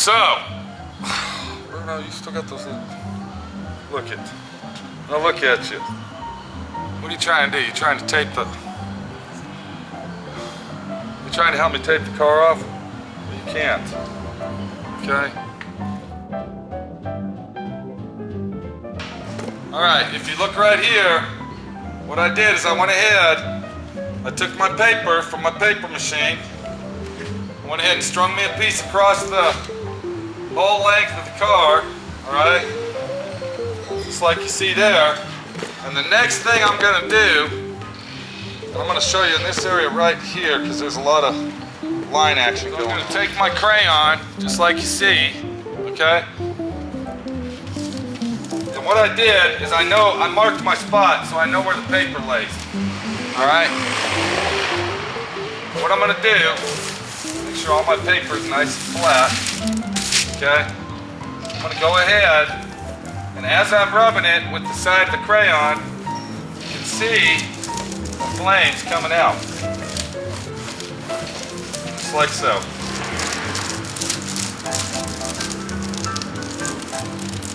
So, Bruno, you still got those little... Look at you. What are you trying to do? You trying to tape the... You trying to help me tape the car off? Well, you can't. Okay? Alright, if you look right here, what I did is I went ahead, I took my paper from my paper machine, I went ahead and strung me a piece across the whole length of the car, alright? Just like you see there. And the next thing I'm gonna do, I'm gonna show you in this area right here, because there's a lot of line action going on. I'm gonna take my crayon, just like you see, okay? And what I did is I marked my spot so I know where the paper lays. Alright? What I'm gonna do, make sure all my paper is nice and flat. Okay? I'm gonna go ahead, and as I'm rubbing it with the side of the crayon, you can see the flames coming out. Just like so.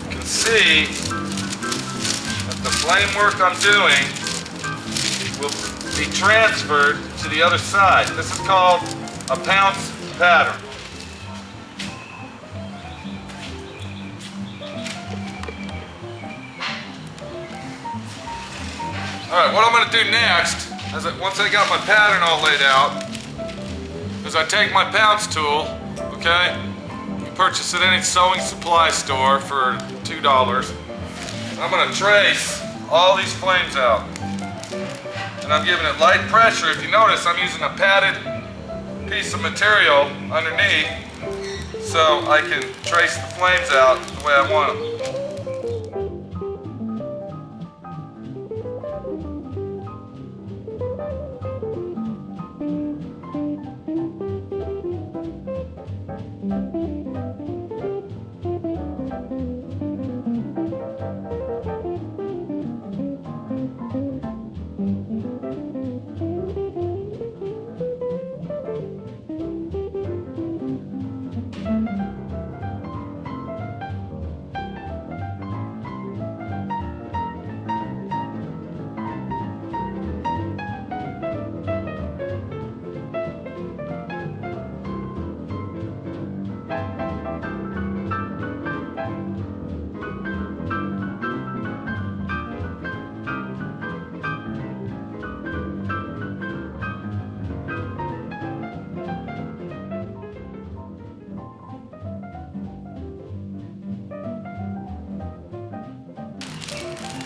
You can see that the flame work I'm doing will be transferred to the other side. This is called a pounce pattern. Alright, what I'm going to do next, once I got my pattern all laid out, is I take my pounce tool, okay? You purchase it at any sewing supply store for $2. And I'm going to trace all these flames out. And I'm giving it light pressure. If you notice, I'm using a padded piece of material underneath so I can trace the flames out the way I want them.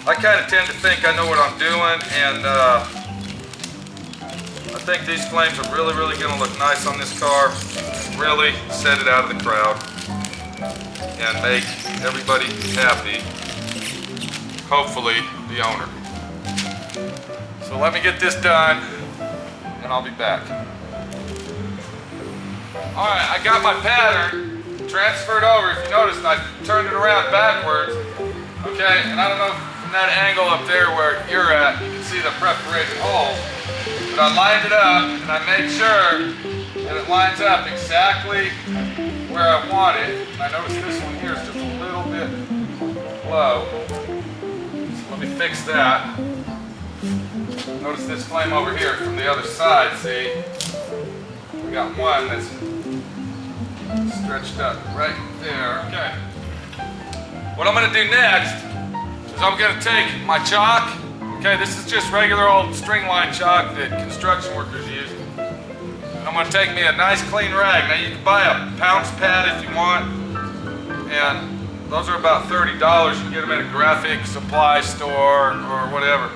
I kind of tend to think I know what I'm doing, and I think these flames are really going to look nice on this car. Really set it out of the crowd and make everybody happy. Hopefully, the owner. So let me get this done, and I'll be back. All right, I got my pattern transferred over. If you notice, I turned it around backwards. Okay, and I don't know if from that angle up there where you're at, you can see the perforated hole. But I lined it up, and I made sure that it lines up exactly where I want it. And I notice this one here is just a little bit low. So let me fix that. Notice this flame over here from the other side, see? We got one that's stretched up right there. Okay. What I'm going to do next is I'm going to take my chalk. Okay, this is just regular old string line chalk that construction workers use. And I'm going to take me a nice clean rag. Now you can buy a pounce pad if you want, and those are about $30. You can get them at a graphic supply store or whatever.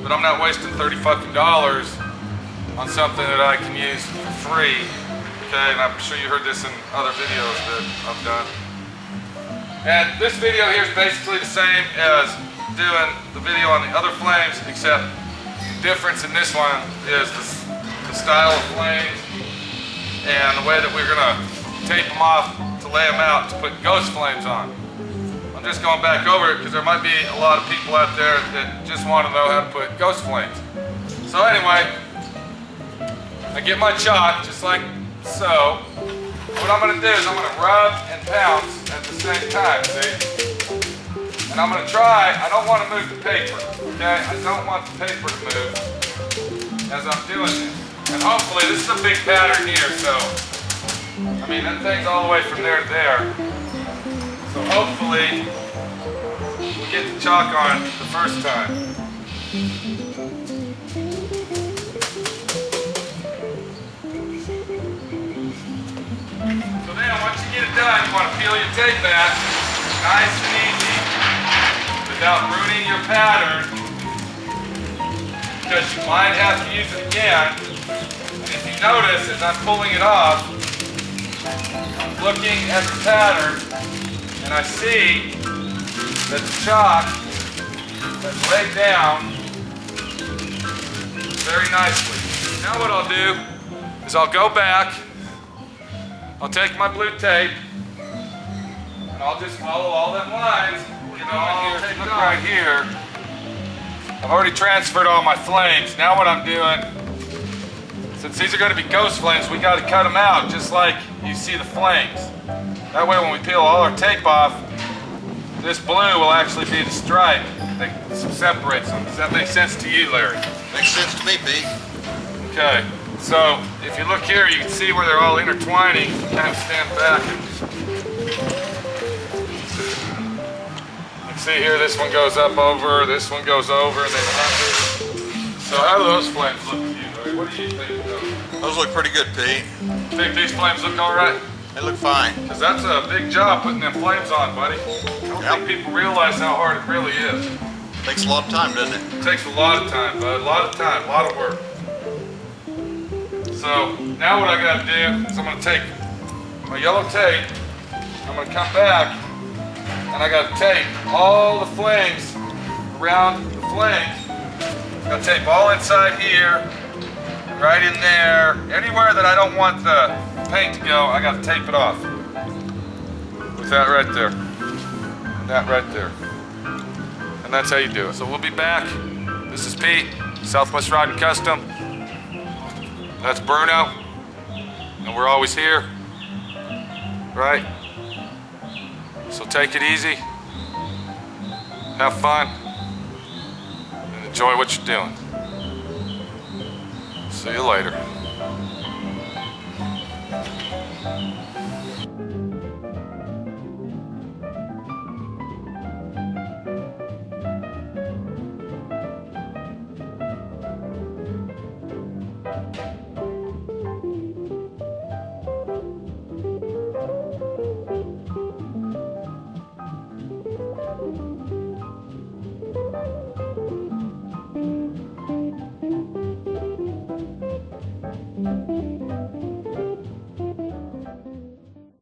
But I'm not wasting $30 on something that I can use for free. Okay, and I'm sure you heard this in other videos that I've done. And this video here is basically the same as doing the video on the other flames, except the difference in this one is the style of flames and the way that we're gonna tape them off to lay them out to put ghost flames on. I'm just going back over it because there might be a lot of people out there that just want to know how to put ghost flames. So anyway, I get my chalk just like so. what I'm gonna do is I'm gonna rub and pounce at the same time, see? And I'm gonna try, I don't wanna move the paper, okay? I don't want the paper to move as I'm doing this. And hopefully, this is a big pattern here, so, I mean, that thing's all the way from there to there. So hopefully, we'll get the chalk on the first time. So then, once you get it done, you want to peel your tape back, nice and easy, without ruining your pattern, because you might have to use it again. And if you notice, as I'm pulling it off, I'm looking at the pattern, and I see that the chalk has laid down very nicely. Now what I'll do is I'll go back, I'll take my blue tape, and I'll just follow all them lines. You know, look right here. I've already transferred all my flames. Now what I'm doing, since these are going to be ghost flames, we got to cut them out just like you see the flames. That way when we peel all our tape off, this blue will actually be the stripe that separates them. Does that make sense to you, Larry? Makes sense to me, Pete. Okay, so if you look here, you can see where they're all intertwining. You kind of stand back and you can see here, this one goes up over, this one goes over, and then under. So how do those flames look to you, Larry? What do you think of those? Those look pretty good, Pete. Think these flames look all right? They look fine. Because that's a big job putting them flames on, buddy. I don't think people realize how hard it really is. Takes a lot of time, doesn't it? It takes a lot of time, bud. A lot of time, a lot of work. So now what I gotta do is I'm gonna take my yellow tape, I'm gonna come back, and I gotta tape all the flames around the flames. I gotta tape all inside here, right in there. Anywhere that I don't want the paint to go, I gotta tape it off. With that right there. And that right there. And that's how you do it. So we'll be back. This is Pete, Southwest Riding Custom. That's Bruno. And we're always here. Right? So take it easy. Have fun. And enjoy what you're doing. See you later.